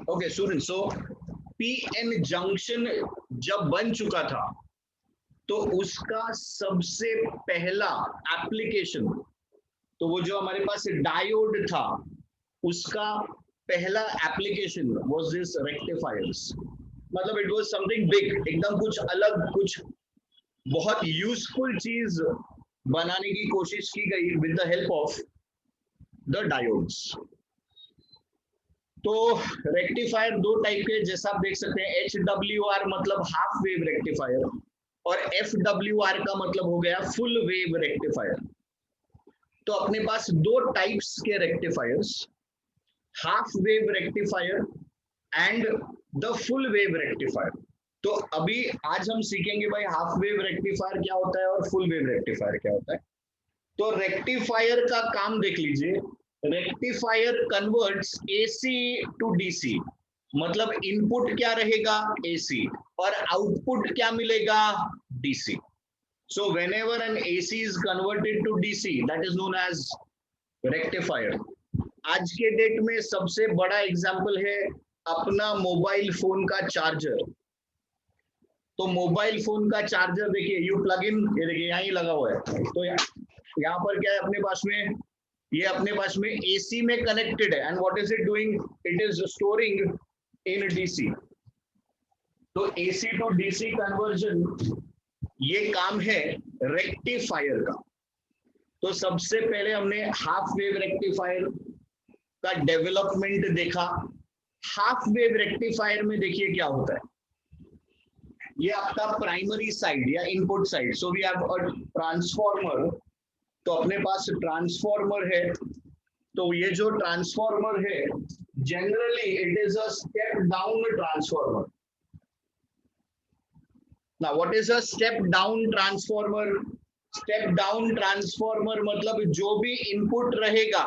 Okay student, सो PN junction जब बन चुका था तो उसका सबसे पहला एप्लीकेशन, तो वो जो हमारे पास डायोड था उसका पहला एप्लीकेशन वाज दिस रेक्टिफायर्स। मतलब इट वाज समथिंग बिग, एकदम कुछ अलग, कुछ बहुत यूजफुल चीज बनाने की कोशिश की गई with the help of the diodes. तो रेक्टिफायर दो टाइप के, जैसा आप देख सकते हैं, एच डब्ल्यू आर मतलब हाफ वेव रेक्टिफायर और एफ डब्ल्यू आर का मतलब हो गया फुल वेव रेक्टिफायर। तो अपने पास दो टाइप्स के rectifiers, half wave rectifier and the full wave rectifier. तो अभी आज हम सीखेंगे भाई हाफ वेव रेक्टिफायर क्या होता है और फुल वेव रेक्टिफायर क्या होता है। तो रेक्टिफायर का काम देख लीजिए, rectifier converts AC to DC. मतलब इनपुट क्या रहेगा, एसी, और आउटपुट क्या मिलेगा, DC. So whenever an AC is converted to DC, that is known as rectifier. आज के डेट में सबसे बड़ा एग्जांपल है अपना मोबाइल फोन का चार्जर। तो मोबाइल फोन का चार्जर देखिए, यू प्लग इन, ये देखिए यहाँ ही लगा हुआ है। तो यहाँ पर क्या है अपने पास में, ये अपने पास में एसी में कनेक्टेड है, and what is it doing, it is storing in DC. तो एसी टू डीसी कन्वर्जन, ये काम है रेक्टिफायर का। तो सबसे पहले हमने हाफ वेव रेक्टिफायर का डेवलपमेंट देखा। हाफ वेव रेक्टिफायर में देखिए क्या होता है, ये आपका प्राइमरी साइड या input side. So we have a transformer. तो अपने पास ट्रांसफॉर्मर है, तो ये जो ट्रांसफॉर्मर है generally it is a step down transformer. Now what is a step down transformer? Step down transformer मतलब जो भी इनपुट रहेगा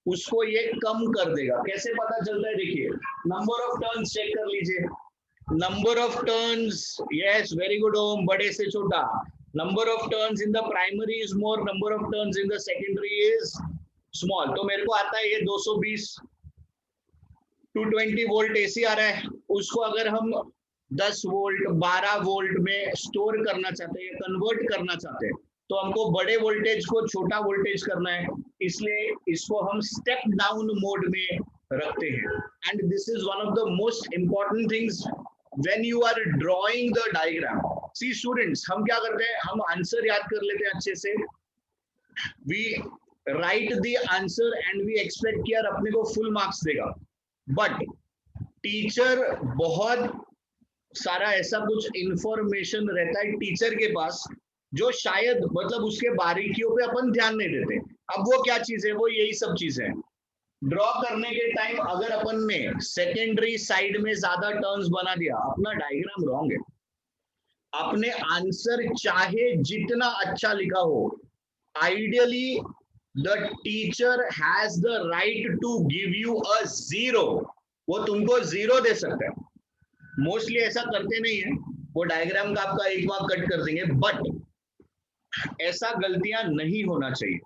उसको ये कम कर देगा। कैसे पता चलता है, देखिए नंबर ऑफ टर्न्स चेक कर लीजिए। Number of turns, yes very good Om, बड़े से छोटा। Number of turns in the primary is more, number of turns in the secondary is small. तो मेरे को आता है ये 220 220 वोल्ट एसी आ रहा है, उसको अगर हम 10 वोल्ट 12 वोल्ट में स्टोर करना चाहते हैं, कन्वर्ट करना चाहते हैं, तो हमको बड़े वोल्टेज को छोटा वोल्टेज करना है, इसलिए इसको हम स्टेप डाउन मोड में रखते हैं। And this is one of the most important things when you are drawing the diagram. See students, हम क्या करते हैं, हम आंसर याद कर लेते हैं अच्छे से, we write the answer and we expect कि यार अपने को फुल मार्क्स देगा। बट टीचर बहुत सारा ऐसा कुछ इंफॉर्मेशन रहता है टीचर के पास जो शायद मतलब उसके बारीकियों पे अपन ध्यान नहीं देते। अब वो क्या चीज है, वो यही सब चीजें हैं। ड्रॉ करने के टाइम अगर अपन ने सेकेंडरी साइड में ज्यादा टर्न्स बना दिया, अपना डायग्राम रॉन्ग है। अपने आंसर चाहे जितना अच्छा लिखा हो, ideally the teacher has the right to give you a zero. वो तुमको जीरो दे सकता है। मोस्टली ऐसा करते नहीं है, वो डायग्राम का आपका एक मार्क कट कर देंगे, बट ऐसा गलतियां नहीं होना चाहिए।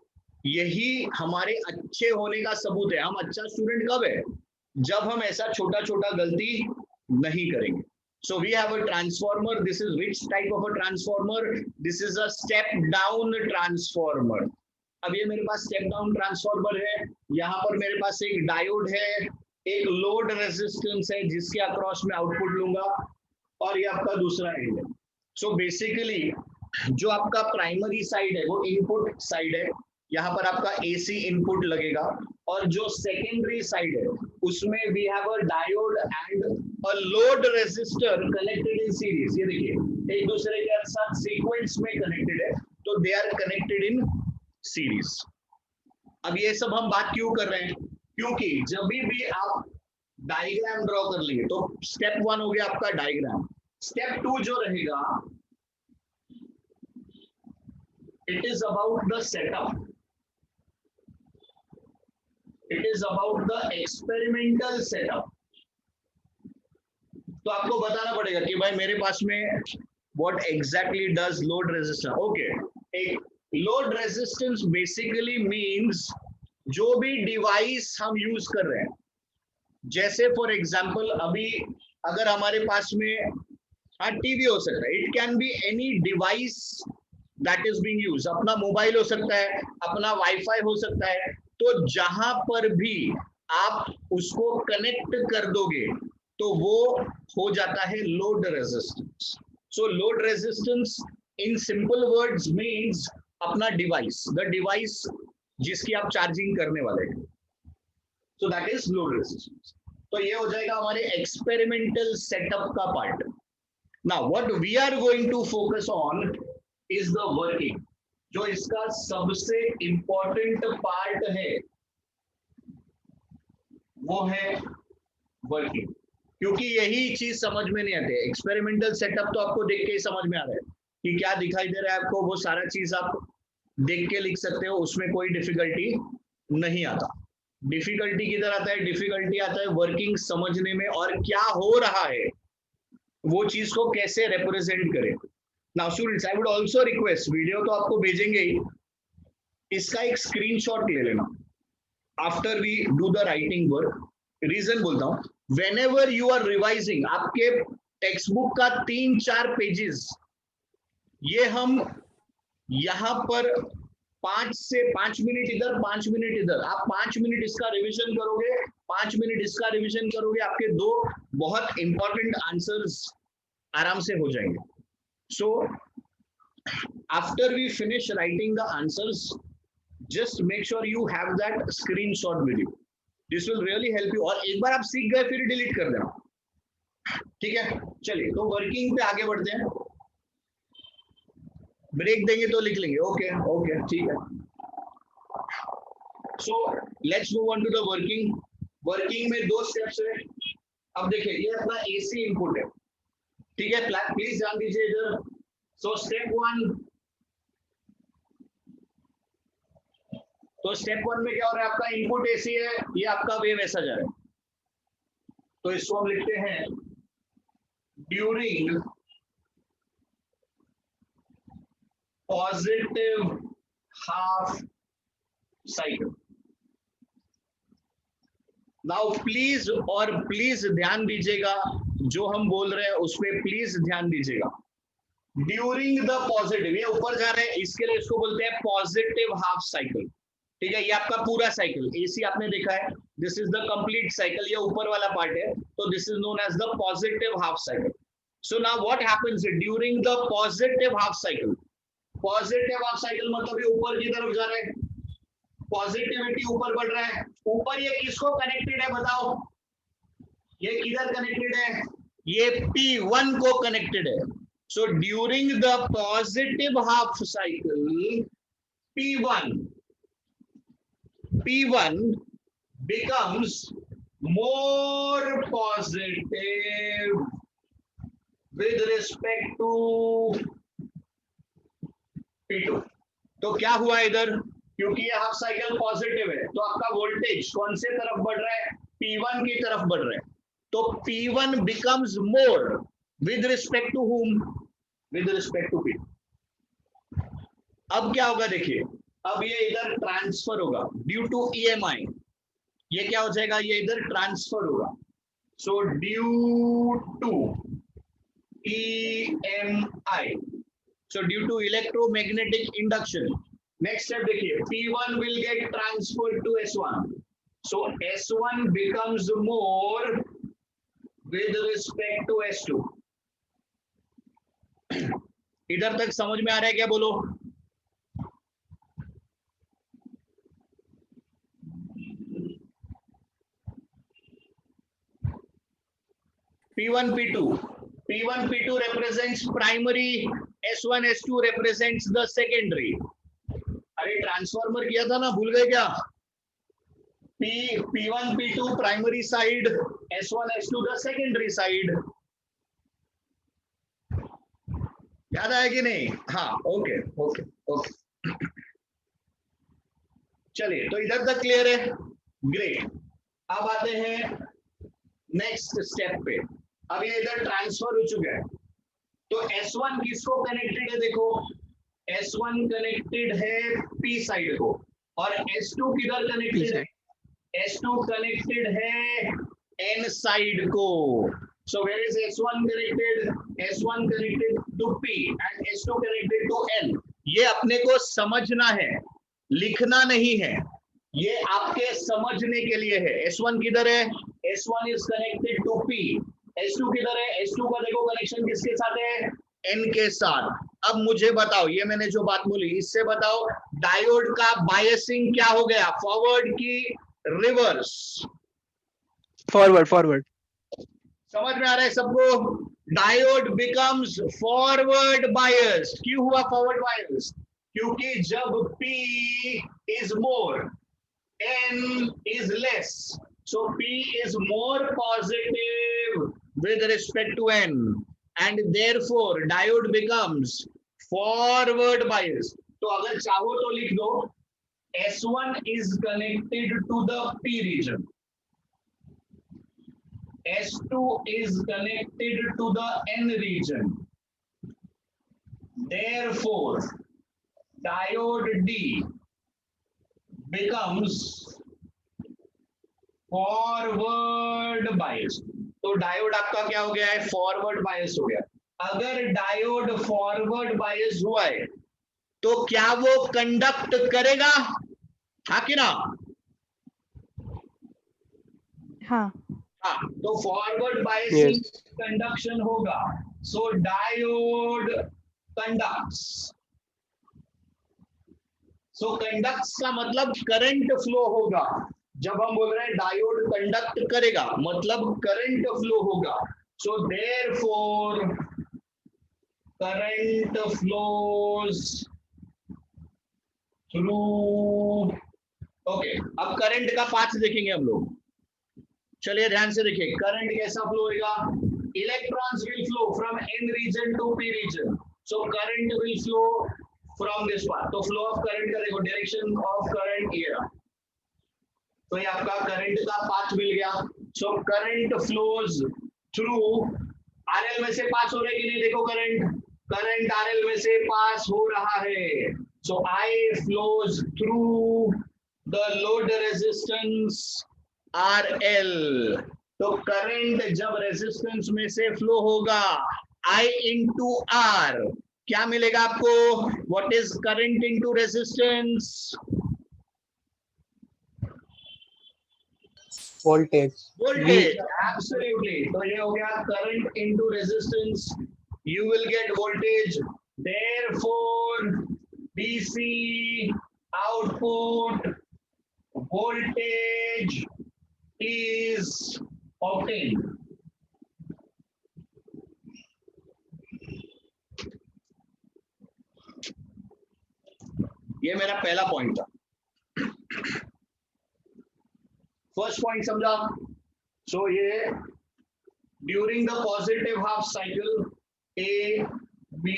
यही हमारे अच्छे होने का सबूत है। हम अच्छा स्टूडेंट कब है, जब हम ऐसा छोटा छोटा गलती नहीं करेंगे। So we have a transformer. This is which type of a transformer? This is a step down transformer. अब ये मेरे पास स्टेप डाउन ट्रांसफॉर्मर है, यहाँ पर मेरे पास एक डायोड है, एक लोड रेजिस्टेंस है जिसके अक्रॉस में आउटपुट लूंगा, और ये आपका दूसरा एंड है। सो बेसिकली जो आपका प्राइमरी साइड है वो इनपुट साइड है, यहाँ पर आपका एसी इनपुट लगेगा, और जो सेकेंडरी साइड है उसमें we have a diode and a load resistor connected in series. ये देखिए एक दूसरे के साथ सीक्वेंस में कनेक्टेड है, तो they are connected in series. अब ये सब हम बात क्यों कर रहे हैं, क्योंकि जब भी आप डायग्राम ड्रॉ कर लेंगे, तो स्टेप 1 हो गया आपका डायग्राम। स्टेप 2 जो रहेगा, it is about the setup, it is about the experimental setup. तो आपको बताना पड़ेगा कि भाई मेरे पास में what exactly does load resistance. Okay, एक लोड रेजिस्टेंस बेसिकली मींस जो भी डिवाइस हम यूज कर रहे हैं, जैसे फॉर एग्जाम्पल अभी अगर हमारे पास में, हाँ टीवी हो सकता है, it can be any device that is being use, अपना मोबाइल हो सकता है, अपना वाईफाई हो सकता है, तो जहां पर भी आप उसको कनेक्ट कर दोगे तो वो हो जाता है load resistance. So load resistance in simple words means अपना डिवाइस, द डिवाइस जिसकी आप चार्जिंग करने वाले हैं, so that is load resistance. तो ये हो जाएगा हमारे एक्सपेरिमेंटल सेटअप का part. Now what we are going to focus on is the working. जो इसका सबसे इंपॉर्टेंट पार्ट है वो है वर्किंग, क्योंकि यही चीज समझ में नहीं आती। एक्सपेरिमेंटल सेटअप तो आपको देख के ही समझ में आ रहा है कि क्या दिखाई दे रहा है आपको, वो सारा चीज आप देख के लिख सकते हो, उसमें कोई डिफिकल्टी नहीं आता। डिफिकल्टी किधर आता है? डिफिकल्टी आता है वर्किंग समझने में, और क्या हो रहा है वो चीज को कैसे रिप्रेजेंट करें। Now students, I would also request, video तो आपको भेजेंगे ही, इसका एक स्क्रीनशॉट ले लेना after we do the writing work. Reason बोलता हूं, whenever you are revising, आपके टेक्स्ट बुक का 3-4 पेजेस, ये हम यहां पर 5 मिनट इधर 5 मिनट इधर, आप 5 मिनट इसका रिवीजन करोगे, 5 मिनट इसका रिवीजन करोगे, आपके दो बहुत इंपॉर्टेंट आंसर्स आराम से हो जाएंगे। So after we finish writing the answers, just make sure you have that screenshot with you, this will really help you. और एक बार आप सीख गए फिर डिलीट कर देना, ठीक है? चलिए तो वर्किंग पे आगे बढ़ते हैं, ब्रेक देंगे तो लिख लेंगे, ओके ओके ठीक है। So let's move on to the working. Working में 2 स्टेप्स है। अब देखिए ये अपना एसी इनपुट है, ठीक है, प्लीज ध्यान दीजिए इधर। सो स्टेप 1, तो स्टेप 1 में क्या हो रहा है, आपका इनपुट एसी है, ये आपका वेव ऐसा जा रहा है, तो इसको हम लिखते हैं during positive half cycle. Now please, और प्लीज ध्यान दीजिएगा, जो हम बोल रहे हैं उस पर प्लीज ध्यान दीजिएगा। ड्यूरिंग द पॉजिटिव, ये ऊपर जा रहे हैं, इसके लिए इसको बोलते हैं पॉजिटिव हाफ साइकिल, ठीक है? ये आपका पूरा साइकिल, एसी आपने देखा है, this is the complete cycle, ये ऊपर वाला पार्ट है, तो this is known as the positive half cycle. So now what happens during the positive half cycle? Positive half cycle मतलब ये ऊपर की तरफ जा रहा है, पॉजिटिविटी ऊपर बढ़ रहा है। ऊपर ये किसको कनेक्टेड है बताओ? ये किधर कनेक्टेड है? ये P1 को कनेक्टेड है। So during the positive half cycle, P1 becomes more positive with respect to P2। तो क्या हुआ इधर? क्योंकि ये हाफ साइकिल पॉजिटिव है, तो आपका वोल्टेज कौन से तरफ बढ़ रहा है? P1 की तरफ बढ़ रहा है। तो P1 becomes more with respect to whom? With respect to P2। अब क्या होगा देखिए, अब ये इधर ट्रांसफर होगा ड्यू टू EMI, ये क्या हो जाएगा? ये इधर ट्रांसफर होगा। So due to EMI, so due to electromagnetic induction, next step देखिए, P1 will get transferred to S1, so S1 becomes more with respect to S2। इधर तक समझ में आ रहा है क्या? बोलो। P1 P2 represents primary, S1 S2 represents the secondary। अरे ट्रांसफार्मर किया था ना, भूल गए क्या? P1 P2 primary side, S1 S2 the secondary side. याद आया कि नहीं? हाँ, ओके ओके ओके, चलिए तो इधर तक क्लियर है, ग्रेट। अब आते हैं नेक्स्ट स्टेप पे। अब ये इधर ट्रांसफर हो चुका है, तो S1 किसको कनेक्टेड है? देखो S1 कनेक्टेड है P साइड को, और S2 किधर कनेक्टेड है? S2 कनेक्टेड है N साइड को. So where is S1 connected? S1 connected to P and S2 connected to N. ये अपने को समझना है, लिखना नहीं है, ये आपके समझने के लिए है. S1 किधर है? S1 is connected to P. S2 किधर है? S2 का देखो कनेक्शन किसके साथ है? N के साथ. अब मुझे बताओ, ये मैंने जो बात बोली इससे बताओ, डायोड का बायसिंग क्या हो गया? फॉरवर्ड की रिवर्स? फॉरवर्ड. फॉरवर्ड. समझ में आ रहा है सबको? Diode becomes forward biased. क्यों हुआ फॉरवर्ड बायस्ड? क्योंकि जब P is more, N is less, so P is more positive with respect to N, and therefore diode becomes forward biased. तो अगर चाहो तो लिख दो S1 is connected to the P region, S2 is connected to the N region, therefore diode D becomes forward bias. तो diode आपका क्या हो गया है? फॉरवर्ड बायस हो गया. अगर डायोड फॉरवर्ड बायस हुआ है तो क्या वो कंडक्ट करेगा? हाँ कि ना? हाँ. हाँ, तो फॉरवर्ड बायसिंग कंडक्शन होगा. सो डायोड कंडक्ट्स. सो कंडक्ट्स का मतलब करंट फ्लो होगा. जब हम बोल रहे हैं डायोड कंडक्ट करेगा मतलब करंट फ्लो होगा. So therefore current flows through. Okay, अब करंट का पाथ देखेंगे हम लोग. चलिए ध्यान से देखिए करंट कैसा फ्लो होगा. Electrons will flow from N region to P region. So current will flow from this path. तो फ्लो ऑफ करंट का देखो, डायरेक्शन ऑफ करंट ये रहा. तो ये आपका करंट का पाथ मिल गया. So current flows through RL में से पास हो रहा है कि नहीं? देखो करंट RL में से पास हो रहा है. सो I flows through the load resistance RL. तो करंट जब रेजिस्टेंस में से फ्लो होगा I into R, क्या मिलेगा आपको? What is current into resistance? Voltage. Voltage. Absolutely. तो ये हो गया current into resistance. You will get voltage. Therefore DC output voltage is obtained. ये मेरा पहला पॉइंट था. फर्स्ट पॉइंट समझा? सो ये during the positive half cycle A B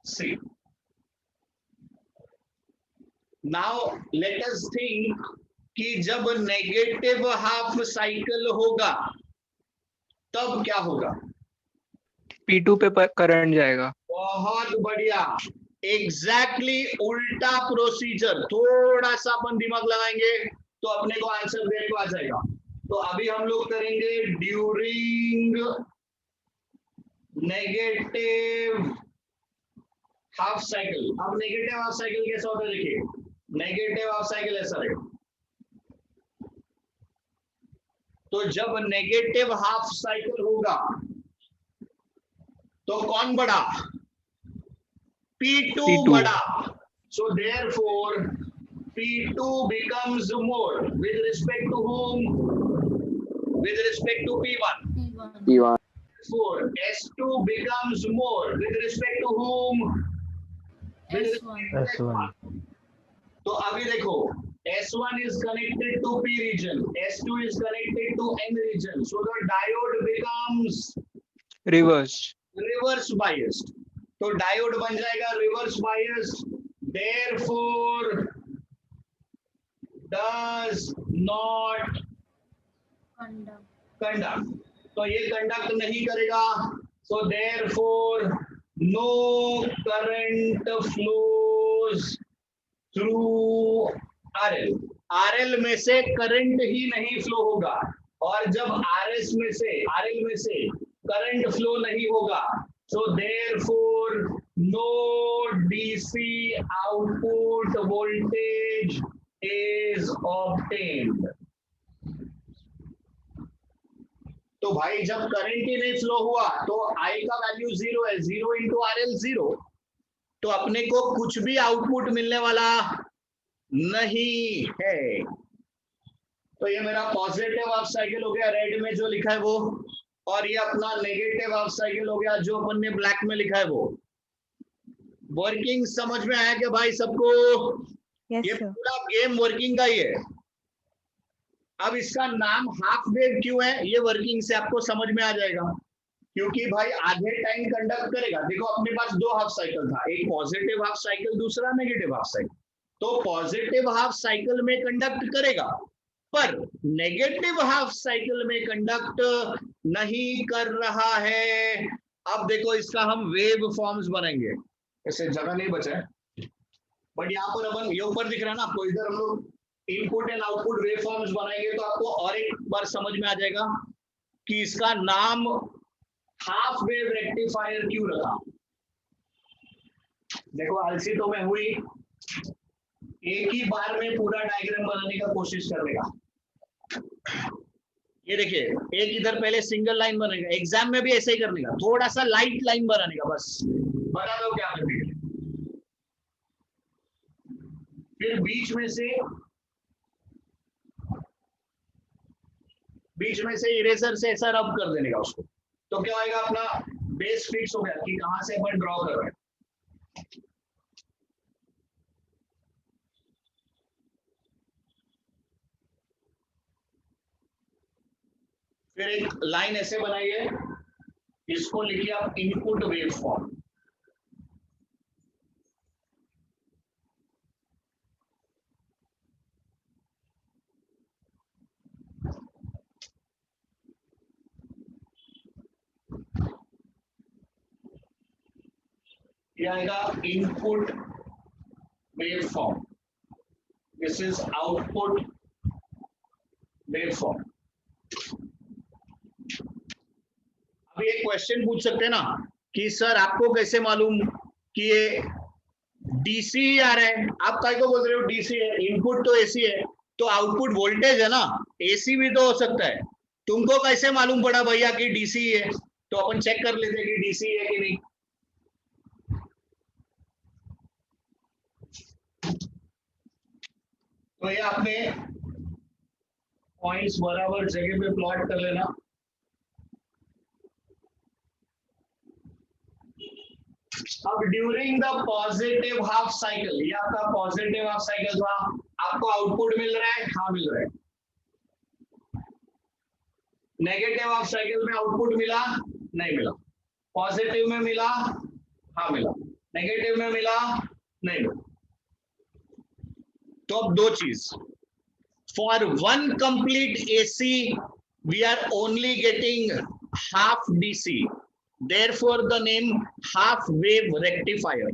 C. Now let us think कि जब नेगेटिव हाफ साइकिल होगा तब क्या होगा? P2 पे करंट जाएगा. बहुत बढ़िया. एग्जैक्टली उल्टा प्रोसीजर. थोड़ा सा अपन दिमाग लगाएंगे तो अपने को आंसर देने को आ जाएगा. तो अभी हम लोग करेंगे ड्यूरिंग नेगेटिव हाफ साइकिल. अब नेगेटिव हाफ साइकिल कैसा होता है देखिए. नेगेटिव हाफ साइकिल ऐसा रहेगा. तो जब नेगेटिव हाफ साइकिल होगा तो कौन बड़ा? P2 बड़ा. So therefore P2 becomes more with respect to whom? With respect to P1. P1. Therefore S2 becomes more with respect to whom? With respect to S1. तो अभी देखो S1 is connected to P region, S2 is connected to N region. So the diode becomes reverse biased. तो diode बन जाएगा reverse biased. Therefore does not conduct. तो ये conduct नहीं करेगा. So therefore no current flows through RL. RL में से current ही नहीं फ्लो होगा. और जब आरएस में से आरएल में से करंट फ्लो नहीं होगा, so therefore no DC output voltage is obtained. तो भाई जब करंट ही नहीं फ्लो हुआ तो आई का वैल्यू 0 है, 0 इंटू आर एल 0, तो अपने को कुछ भी आउटपुट मिलने वाला नहीं है। तो ये मेरा पॉजिटिव हाफ साइकिल हो गया रेड में जो लिखा है वो, और ये अपना नेगेटिव हाफ साइकिल हो गया जो अपन ने ब्लैक में लिखा है वो। वर्किंग समझ में आया क्या भाई सबको? ये पूरा गेम वर्किंग का ही है। अब इसका नाम हाफ वेव क्यों है, ये वर्किंग से आपको समझ में आ जाएगा। क्योंकि भाई आधे टाइम कंडक्ट करेगा। देखो अपने पास दो हाफ साइकिल था, एक पॉजिटिव हाफ साइकिल, दूसरा नेगेटिव हाफ साइकिल। तो पॉजिटिव हाफ साइकिल में कंडक्ट करेगा, पर नेगेटिव हाफ साइकिल में कंडक्ट नहीं कर रहा है। अब देखो इसका हम वेव फॉर्म्स बनाएंगे, ऐसे जगह नहीं बचा है, बट यहाँ पर अपन ये ऊपर दिख रहा है ना आपको, इधर हम लोग input and output wave forms बनाएंगे, तो आपको और एक बार समझ में आ जाएगा कि इसका नाम हाफ वेव रेक्टिफायर क्यों रखा। देखो आलसी तो मैं हुई, एक ही बार में पूरा डायग्राम बनाने का कोशिश करने का। ये देखिए एक इधर पहले सिंगल लाइन बनेगा, एग्जाम में भी ऐसे ही करने का, थोड़ा सा लाइट लाइन बनाने का, बस बता दो क्या करने के लिए। फिर बीच में से इरेजर से ऐसा रब कर देने का उसको, तो क्या होगा, अपना बेस फिक्स हो गया कि कहां से अपन ड्रॉ कर रहे हैं। फिर एक लाइन ऐसे बनाइए, इसको लिखिए आप इनपुट वेव फॉर्म। क्या आएगा, input wave form, this is output wave form. अब ये क्वेश्चन पूछ सकते हैं ना कि सर आपको कैसे मालूम कि ये डीसी आ रहा है, आप काय को बोल रहे हो डीसी है, इनपुट तो एसी है, तो आउटपुट वोल्टेज है ना, एसी भी तो हो सकता है। तुमको कैसे मालूम पड़ा भैया कि डीसी है? तो अपन चेक कर लेते हैं कि डीसी है कि नहीं। तो ये आपने पॉइंट्स बराबर जगह पे प्लॉट कर लेना। अब during the positive half cycle, ये आपका पॉजिटिव हाफ साइकिल था, आपको आउटपुट मिल रहा है, हाँ मिल रहा है। नेगेटिव हाफ साइकिल में आउटपुट मिला, नहीं मिला। पॉजिटिव में मिला, हाँ मिला। नेगेटिव में मिला, नहीं मिला। तो अब दो चीज, for one complete AC we are only getting half DC, therefore the name half wave rectifier।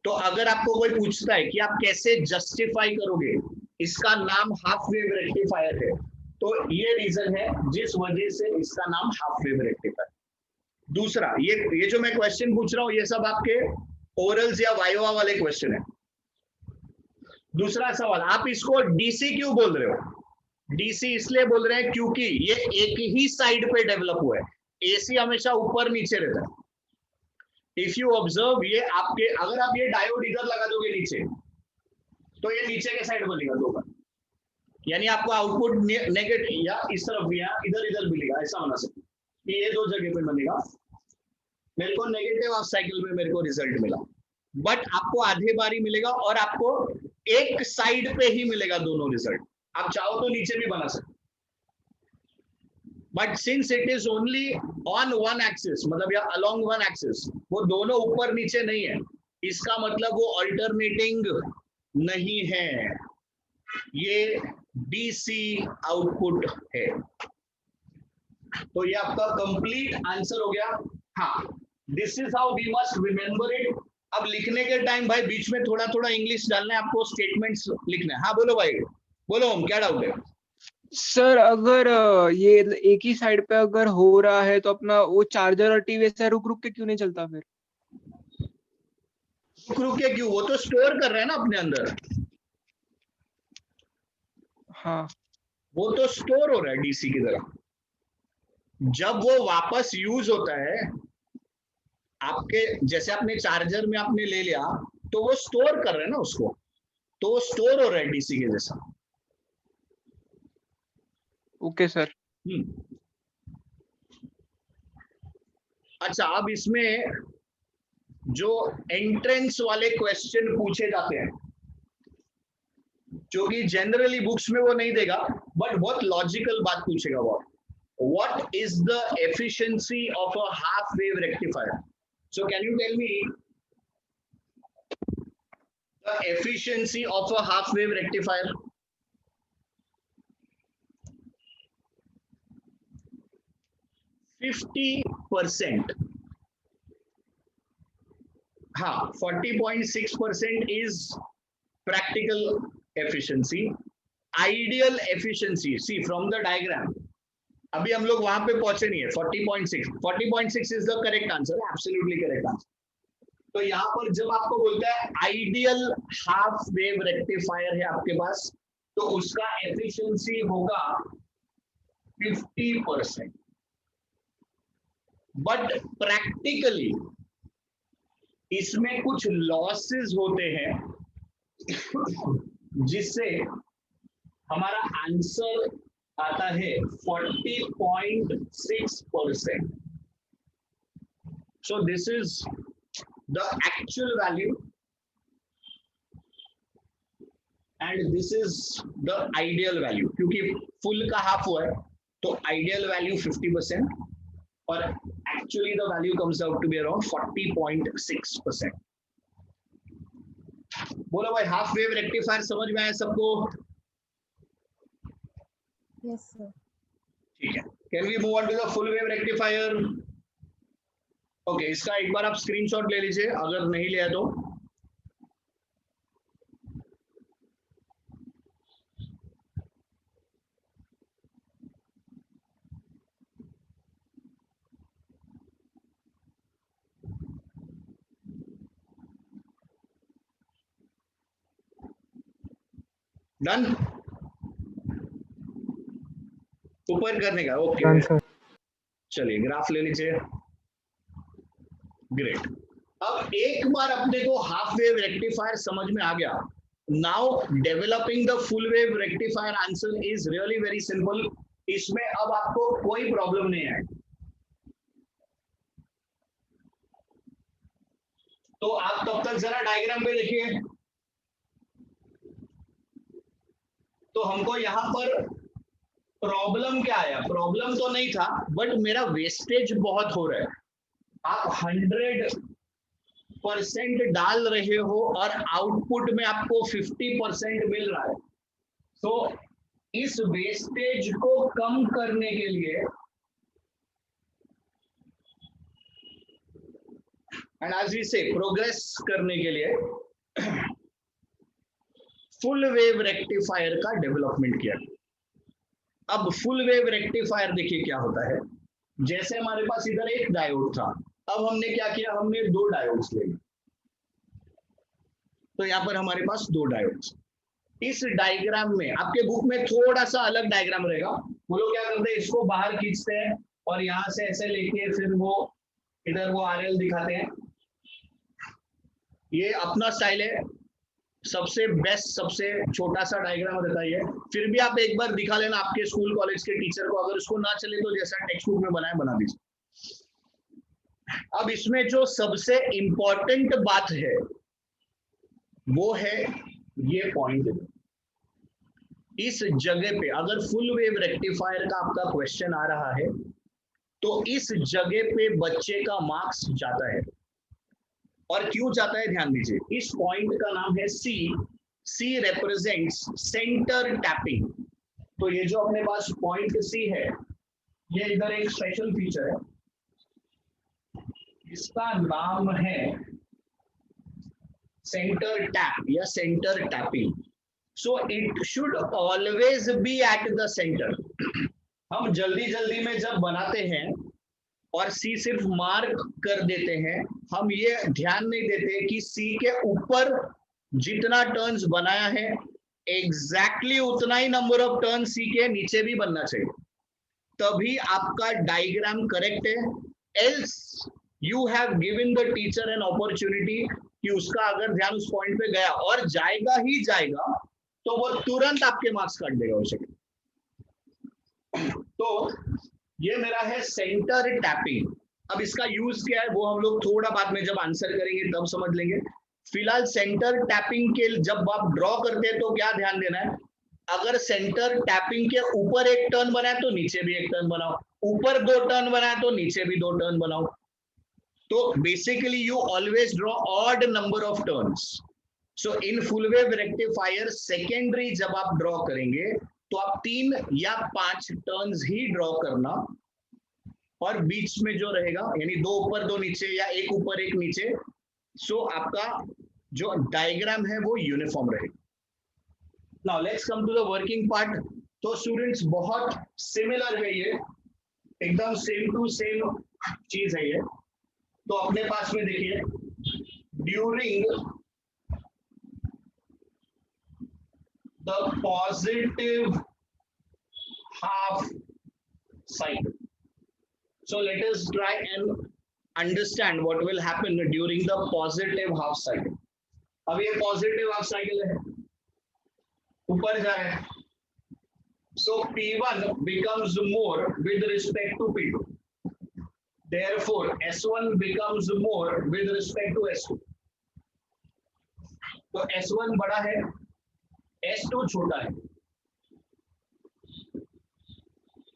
तो अगर आपको कोई पूछता है कि आप कैसे जस्टिफाई करोगे इसका नाम हाफ वेव रेक्टिफायर है, तो ये रीजन है जिस वजह से इसका नाम हाफ वेव रेक्टिफायर। दूसरा, ये जो मैं क्वेश्चन पूछ रहा हूं ये सब आपके ओरल्स या वाइवा वाले क्वेश्चन है। दूसरा सवाल, आप इसको डीसी क्यों बोल रहे हो? डीसी इसलिए बोल रहे हैं क्योंकि ये एक ही साइड पे डेवलप हुआ है, एसी हमेशा ऊपर नीचे रहता है। इफ यू ऑब्जर्व, ये आपके, अगर आप ये डायोड इधर लगा दोगे नीचे, तो ये नीचे के साइड बनेगा दो बार, यानी आपको आउटपुट नेगेटिव या इस तरफ भी या इधर इधर मिलेगा, ऐसा होना चाहिए कि ये दो जगह पे बनेगा। मेरे को नेगेटिव हाफ साइकिल में मेरे को रिजल्ट मिला, बट आपको आधे बार ही मिलेगा और आपको एक साइड पे ही मिलेगा दोनों रिजल्ट। आप चाहो तो नीचे भी बना सकते, but since it is only on one axis, मतलब या अलोंग वन एक्सिस, वो दोनों ऊपर नीचे नहीं है, इसका मतलब वो अल्टरनेटिंग नहीं है, ये डीसी आउटपुट है। तो ये आपका कंप्लीट आंसर हो गया। हाँ, this is how we must remember it. अब लिखने के टाइम भाई बीच में थोड़ा थोड़ा इंग्लिश डालना है आपको, स्टेटमेंट्स लिखना है। हाँ बोलो भाई, बोलो हम, क्या डाउट है? सर अगर ये एक ही साइड पे अगर हो रहा है तो अपना वो चार्जर और टीवी ऐसा रुक रुक के क्यों नहीं चलता फिर? रुक के क्यों, वो तो स्टोर कर रहे हैं ना अपने अंदर, हाँ वो तो स्टोर हो रहा है डीसी की तरह। जब वो वापस यूज होता है आपके, जैसे आपने चार्जर में आपने ले लिया, तो वो स्टोर कर रहे हैं ना उसको, तो वो स्टोर हो रहा है डीसी के जैसा। Okay sir. अच्छा, अब इसमें जो एंट्रेंस वाले क्वेश्चन पूछे जाते हैं, जो कि जनरली बुक्स में वो नहीं देगा, बट बहुत लॉजिकल बात पूछेगा वो। What is the efficiency of a half wave rectifier? So can you tell me the efficiency of a half wave rectifier? %50. हाँ, 40.6% is practical efficiency. Ideal efficiency, see from the diagram, अभी हम लोग वहां पे पहुंचे नहीं है। 40.6 is the correct answer, absolutely correct answer. तो यहाँ पर जब आपको बोलता है आइडियल हाफ वेव रेक्टिफायर है आपके पास, तो उसका एफिशिएंसी होगा 50%। बट प्रैक्टिकली इसमें कुछ लॉसेस होते हैं जिससे हमारा आंसर आता है 40.6%. So this is the actual value and this is the ideal value. क्योंकि फुल का हाफ हुआ है तो आइडियल वैल्यू 50% और actually the value comes out to be around 40.6%. बोलो भाई, हाफ वेव रेक्टिफायर समझ में आया सबको? Yes, sir. ठीक है, can we move on to the full wave rectifier? Okay, इसका एक बार आप स्क्रीनशॉट ले लीजिए अगर नहीं लिया तो। डन, ऊपर करने का, ओके। चलिए ग्राफ ले लीजिए, ग्रेट। अब एक बार अपने को हाफ वेव रेक्टिफायर समझ में आ गया, now developing the full wave rectifier answer is really very simple. इसमें अब आपको कोई प्रॉब्लम नहीं है। तो आप तब तक जरा डायग्राम पे देखिए। तो हमको यहां पर प्रॉब्लम क्या आया? प्रॉब्लम तो नहीं था, बट मेरा वेस्टेज बहुत हो रहा है। आप 100% डाल रहे हो और आउटपुट में आपको 50% मिल रहा है। तो इस वेस्टेज को कम करने के लिए एंड एज वी से प्रोग्रेस करने के लिए फुल वेव रेक्टिफायर का डेवलपमेंट किया। अब फुल वेव रेक्टिफायर देखिए क्या होता है। जैसे हमारे पास इधर एक डायोड था, अब हमने क्या किया, हमने दो डायोड्स ले लिए। तो यहाँ पर हमारे पास दो डायोड्स। इस डायग्राम में आपके बुक में थोड़ा सा अलग डायग्राम रहेगा। वो लोग क्या करते हैं, इसको बाहर खींचते हैं और यहाँ से ऐसे लेके फिर वो इधर वो आरएल दिखाते हैं। ये अपना स्टाइल है, सबसे बेस्ट, सबसे छोटा सा डायग्राम रहता है। फिर भी आप एक बार दिखा लेना आपके स्कूल कॉलेज के टीचर को, अगर उसको ना चले तो जैसा टेक्स्ट बुक में बनाए बना दीजिए। अब इसमें जो सबसे इंपॉर्टेंट बात है वो है ये पॉइंट। इस जगह पे अगर फुल वेव रेक्टिफायर का आपका क्वेश्चन आ रहा है तो इस जगह पे बच्चे का मार्क्स जाता है। और क्यों जाता है ध्यान दीजिए। इस पॉइंट का नाम है सी। सी रिप्रेजेंट्स सेंटर टैपिंग। तो ये जो अपने पास पॉइंट सी है, ये इधर एक स्पेशल फीचर है, इसका नाम है सेंटर टैप या centre tapping. So it should always be at the center. हम जल्दी जल्दी में जब बनाते हैं और सी सिर्फ मार्क कर देते हैं, हम ये ध्यान नहीं देते कि सी के ऊपर जितना टर्न्स बनाया है एग्जैक्टली उतना ही नंबर ऑफ टर्न सी के नीचे भी बनना चाहिए, तभी आपका डायग्राम करेक्ट है. Else you have given the teacher an opportunity कि उसका अगर ध्यान उस पॉइंट पे गया और जाएगा ही जाएगा तो वो तुरंत आपके मार्क्स काट देगा उसे. तो ये मेरा है सेंटर टैपिंग. अब इसका यूज क्या है वो हम लोग थोड़ा बाद में जब आंसर करेंगे तब समझ लेंगे. फिलहाल सेंटर टैपिंग के जब आप ड्रॉ करते हैं तो क्या ध्यान देना है, अगर सेंटर टैपिंग के ऊपर एक टर्न बनाए तो नीचे भी एक टर्न बनाओ, ऊपर 2 टर्न बनाए तो नीचे भी 2 टर्न बनाओ. तो basically you always draw odd number of turns. So in full wave rectifier secondary जब आप ड्रॉ करेंगे तो आप 3 या 5 टर्न्स ही ड्रॉ करना, और बीच में जो रहेगा यानी 2 ऊपर 2 नीचे या 1 ऊपर 1 नीचे, सो आपका जो डायग्राम है वो यूनिफॉर्म रहेगा. Now let's come to the working part. तो स्टूडेंट्स बहुत सिमिलर है ये, एकदम सेम टू सेम चीज है ये. तो अपने पास में देखिए, during the positive half cycle. So let us try and understand what will happen during the positive half cycle. अब ये positive half cycle है, ऊपर जा रहा है. So P1 becomes more with respect to P2. Therefore S1 becomes more with respect to S2. तो S1 बड़ा है, S2 छोटा है.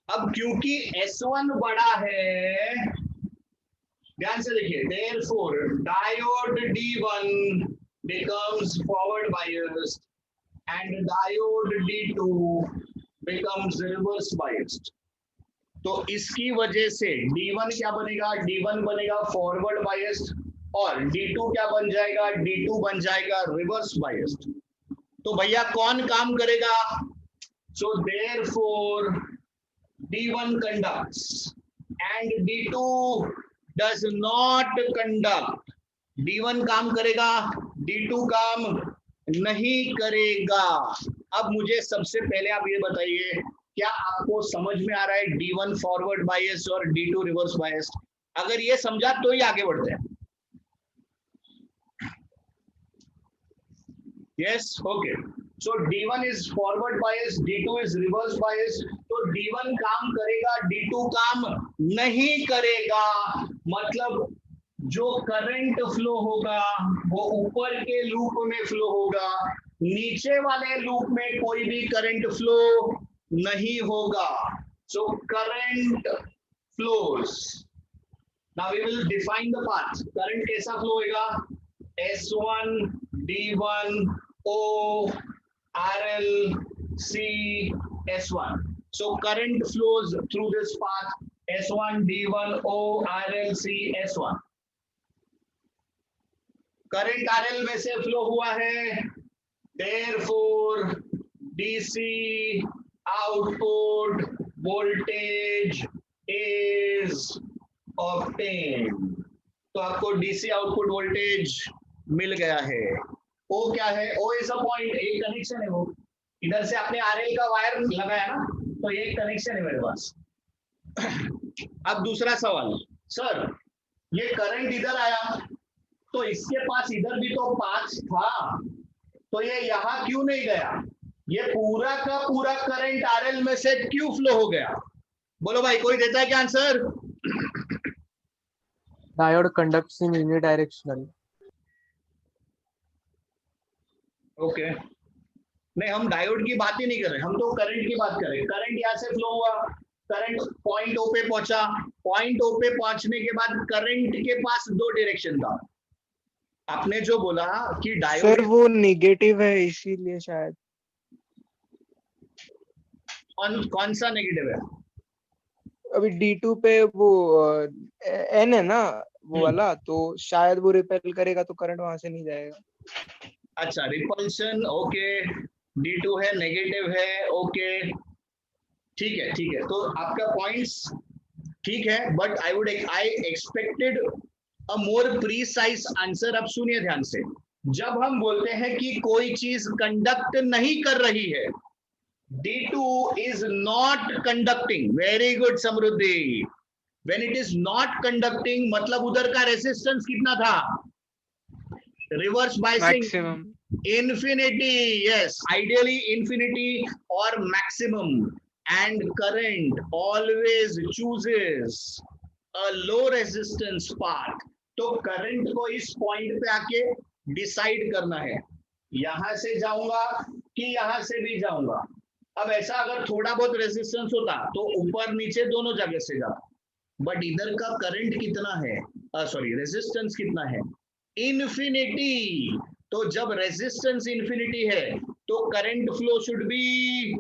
अब क्योंकि S1 बड़ा है, ध्यान से देखिए, therefore diode D1 becomes forward biased and diode D2 becomes reverse biased. तो इसकी वजह से D1 क्या बनेगा, D1 बनेगा फॉरवर्ड बायस्ड, और D2 क्या बन जाएगा, D2 बन जाएगा रिवर्स बायस्ड. तो भैया कौन काम करेगा? So therefore D1 conducts and D2 does not conduct. D1 काम करेगा, D2 काम नहीं करेगा. अब मुझे सबसे पहले आप ये बताइए, क्या आपको समझ में आ रहा है D1 फॉरवर्ड बायस और D2 रिवर्स बायस? अगर ये समझा तो ही आगे बढ़ते हैं. Yes, okay. So D1 is forward bias, D2 is reverse bias. तो D1 काम करेगा, D2 काम नहीं करेगा. मतलब जो करंट फ्लो होगा वो ऊपर के लूप में फ्लो होगा, नीचे वाले लूप में कोई भी करंट फ्लो नहीं होगा. So current flows. Now we will define the path. Current कैसा फ्लो होगा? S1 D1 O RL C S1. So current flows through this path S1 D1 O RL C S1. Current RL में से flow हुआ है, therefore DC output voltage is obtained. तो आपको DC output voltage मिल गया है. O क्या है? O इज अ पॉइंट, एक कनेक्शन है. वो इधर से आपने RL का वायर लगाया ना, तो ये कनेक्शन है मेरे पास. अब दूसरा सवाल, सर ये करंट इधर आया तो इसके पास इधर भी तो पाथ था, तो ये यहाँ क्यों नहीं गया? ये पूरा का पूरा करंट RL में से क्यों फ्लो हो गया? बोलो भाई, कोई देता है क्या answer? Diode conducts in unidirectional. Okay नहीं, हम डायोड की बात ही नहीं कर रहे, हम तो करंट की बात कर रहे हैं. करंट यहाँ से फ्लो हुआ, करंट पॉइंट O पे पहुंचा, पॉइंट O पे पहुंचने के बाद करंट के पास 2 डायरेक्शन था. आपने जो बोला कि डायोड, सर वो नेगेटिव है इसीलिए शायद. कौन सा नेगेटिव है? अभी D2 पे वो N है ना वो वाला, तो शायद वो रिपेल करेगा तो करंट वहां से नहीं जाएगा. अच्छा, रिपल्शन. ओके, D2 है, नेगेटिव है, ओके ठीक है ठीक है। तो आपका पॉइंट्स ठीक है, but I expected a more precise answer. अब सुनिए ध्यान से, जब हम बोलते हैं कि कोई चीज कंडक्ट नहीं कर रही है, D2 is not conducting. Very good Samriddhi. When it is not conducting मतलब उधर का रेसिस्टेंस कितना था? Reverse biasing maximum. infinity, yes, ideally infinity or maximum, and current always chooses a low resistance path। तो करंट को इस point पे आके डिसाइड करना है, यहां से जाऊंगा कि यहां से भी जाऊंगा। अब ऐसा अगर थोड़ा बहुत रेजिस्टेंस होता तो ऊपर नीचे दोनों जगह से जाता, बट इधर का करंट कितना है, सॉरी रेजिस्टेंस कितना है, इन्फिनिटी। तो जब रेजिस्टेंस इन्फिनिटी है तो current flow should be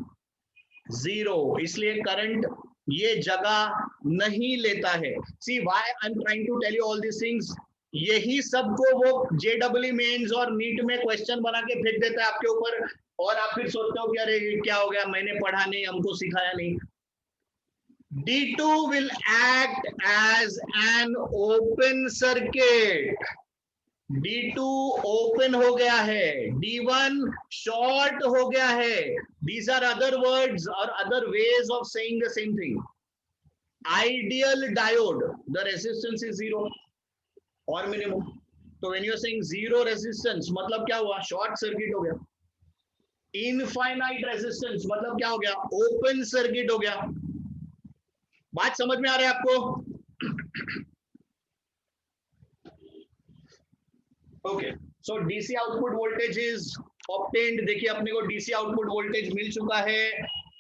zero, इसलिए करंट ये जगह नहीं लेता है। See why I am trying to tell you all this things. यही सबको वो JEE मेंस और नीट में क्वेश्चन बना के फेंक देता है आपके ऊपर, और आप फिर सोचते हो कि अरे क्या हो गया, मैंने पढ़ा नहीं, हमको सिखाया नहीं। D2 will act as an open circuit। D2 open हो गया है, D1 शॉर्ट हो गया है। These are other words or other ways of saying the same thing। Ideal diode, the resistance is zero or minimum। तो when you are saying zero resistance मतलब क्या हुआ, शॉर्ट सर्किट हो गया। इनफाइनाइट रेजिस्टेंस मतलब क्या हो गया, ओपन सर्किट हो गया। बात समझ में आ रहा है आपको? Okay, so DC output voltage is obtained. देखिए अपने को डीसी आउटपुट वोल्टेज मिल चुका है,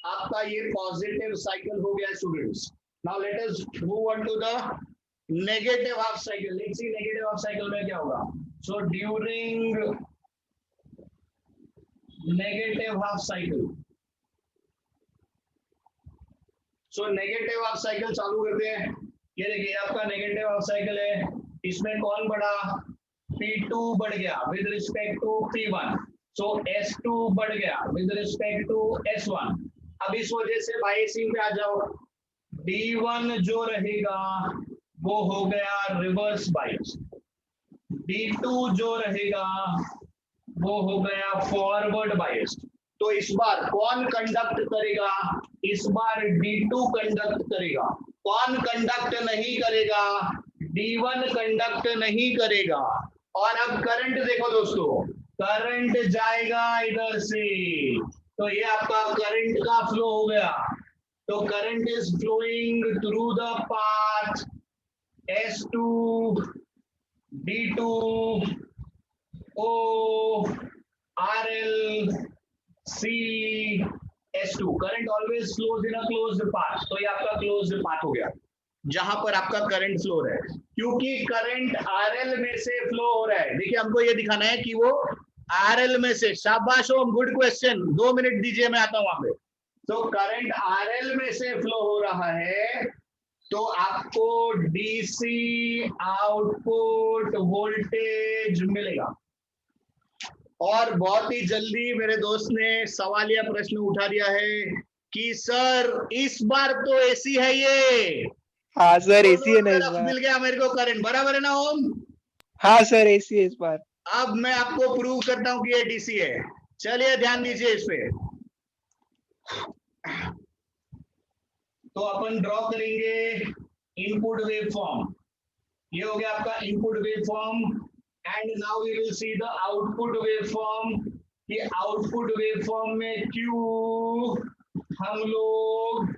आपका ये पॉजिटिव साइकिल हो गया students. Now let us move on to the negative half cycle. Let's see negative half cycle में क्या होगा। So during negative half cycle, so negative half cycle चालू करते हैं। ये देखिए आपका नेगेटिव हाफ साइकिल है, इसमें कौन बढ़ा, P2 बढ़ गया with respect to P1, so S2 बढ़ गया विद रिस्पेक्ट टू S1। अब इस वजह से बायसिंग पे आ जाओ, D1 जो रहेगा वो हो गया रिवर्स बायस, D2 जो रहेगा वो हो गया फॉरवर्ड बायस। तो इस बार कौन कंडक्ट करेगा, इस बार D2 कंडक्ट करेगा। कौन कंडक्ट नहीं करेगा, D1 कंडक्ट नहीं करेगा। और अब करंट देखो दोस्तों, करंट जाएगा इधर से, तो ये आपका करंट का फ्लो हो गया। तो current is flowing through the path S2 D2 O RL C S2। Current always flows in a closed path, तो ये आपका क्लोज्ड पाथ हो गया जहां पर आपका करंट फ्लो हो रहा है, क्योंकि करंट RL में से फ्लो हो रहा है। देखिए हमको ये दिखाना है कि वो RL में से, शाबाश ओम, गुड क्वेश्चन, 2 मिनट दीजिए मैं आता हूं वहां पे। तो करंट RL में से फ्लो हो रहा है, तो आपको DC आउटपुट वोल्टेज मिलेगा। और बहुत ही जल्दी मेरे दोस्त ने सवालिया प्रश्न उठा दिया है कि सर इस बार तो एसी है ये। हाँ सर एसी है ना इस तरफ बार। मिल गया मेरे को करंट, बराबर है ना ओम? हाँ सर एसी है इस बार। अब मैं आपको प्रूव करता हूं कि ये डीसी है। चलिए ध्यान दीजिए इस पे। तो अपन ड्रॉ करेंगे इनपुट वेव फॉर्म। ये हो गया आपका input wave form, and now we will see the output wave form. कि आउटपुट वेव फॉर्म में क्यों हम लोग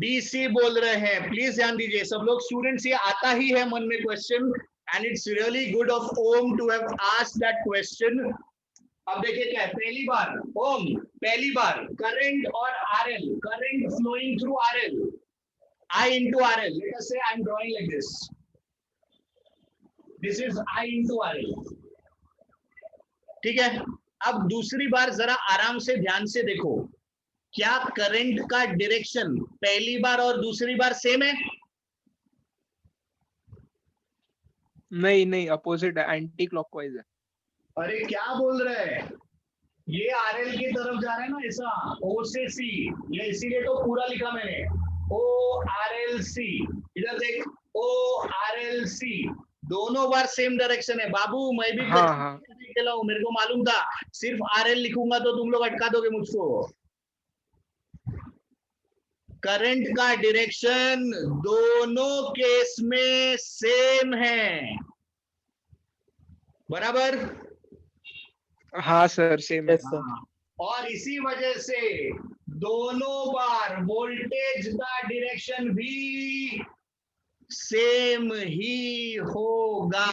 डीसी बोल रहे हैं। प्लीज ध्यान दीजिए सब लोग स्टूडेंट्स, ये आता ही है मन में question, and it's really good of Om to have asked that question. अब देखिए क्या है, पहली बार ओम, पहली बार करंट और RL, current flowing through RL, I into RL। Let us say I am drawing like this. This is I into RL। ठीक है, अब दूसरी बार जरा आराम से ध्यान से देखो, क्या करंट का डायरेक्शन पहली बार और दूसरी बार सेम है? नहीं नहीं अपोजिट है, एंटी क्लॉकवाइज है। अरे क्या बोल रहे हैं, ये RL की तरफ जा रहा है ना ऐसा, O से C, ये इसीलिए तो पूरा लिखा मैंने, ORLC। इधर देख, ORLC, दोनों बार सेम डायरेक्शन है। बाबू मैं भी हाँ हाँ खेला हूँ, मेरे को मालूम था सिर्फ RL लिखूंगा तो तुम लोग अटका दोगे मुझको। करंट का डायरेक्शन दोनों केस में सेम है, बराबर। हाँ सर सेम है। Yes, sir. और इसी वजह से दोनों बार वोल्टेज का डायरेक्शन भी सेम ही होगा।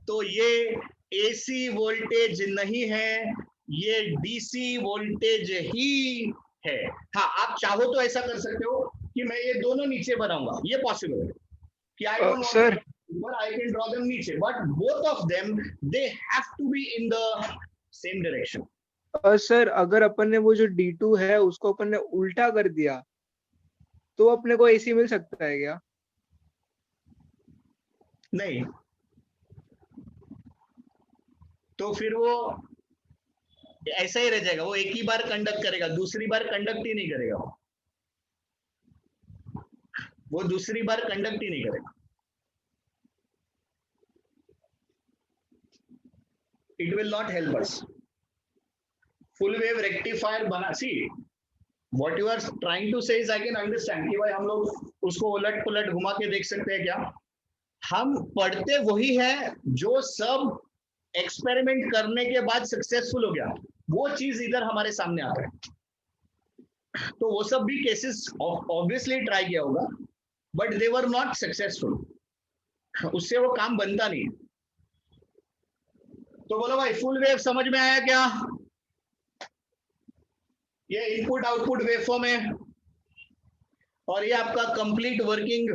तो ये AC वोल्टेज नहीं है, ये DC वोल्टेज ही है। हाँ, आप चाहो तो ऐसा कर सकते हो कि मैं ये दोनों नीचे बनाऊंगा, ये पॉसिबल है कि I don't sir but I can draw them नीचे, but both of them they have to be in the same direction. Sir अगर अपन ने वो जो D2 है उसको अपन ने उल्टा कर दिया तो अपने को AC मिल सकता है क्या? नहीं, तो फिर वो ऐसा ही रह जाएगा, वो एक ही बार कंडक्ट करेगा, दूसरी बार कंडक्ट ही नहीं करेगा, वो दूसरी बार कंडक्ट ही नहीं करेगा। It will not help us. Full wave rectifier बना, see what you are trying to say is I can understand कि भाई हम लोग उसको उलट पुलट घुमा के देख सकते हैं क्या। हम पढ़ते वही है जो सब एक्सपेरिमेंट करने के बाद सक्सेसफुल हो गया, वो चीज इधर हमारे सामने आता है। तो वो सब भी केसेस ऑब्वियसली ट्राई किया होगा, but they were not successful, उससे वो काम बनता नहीं। तो बोलो भाई फुल वेव समझ में आया क्या? ये इनपुट आउटपुट वेवफॉर्म है और ये आपका complete working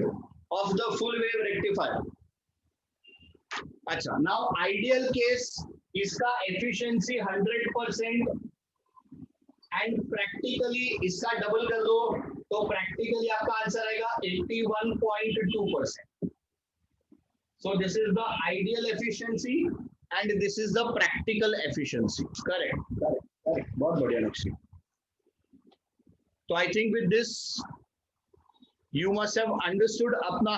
of the full wave rectifier. अच्छा, नाउ आइडियल केस, इसका एफिशिएंसी 100% एंड प्रैक्टिकली इसका डबल कर दो तो प्रैक्टिकली आपका आंसर आएगा 81.2%। So this is the ideal efficiency and this is the practical efficiency. Correct. बहुत बढ़िया नक्शी। तो I think with this you must have understood अपना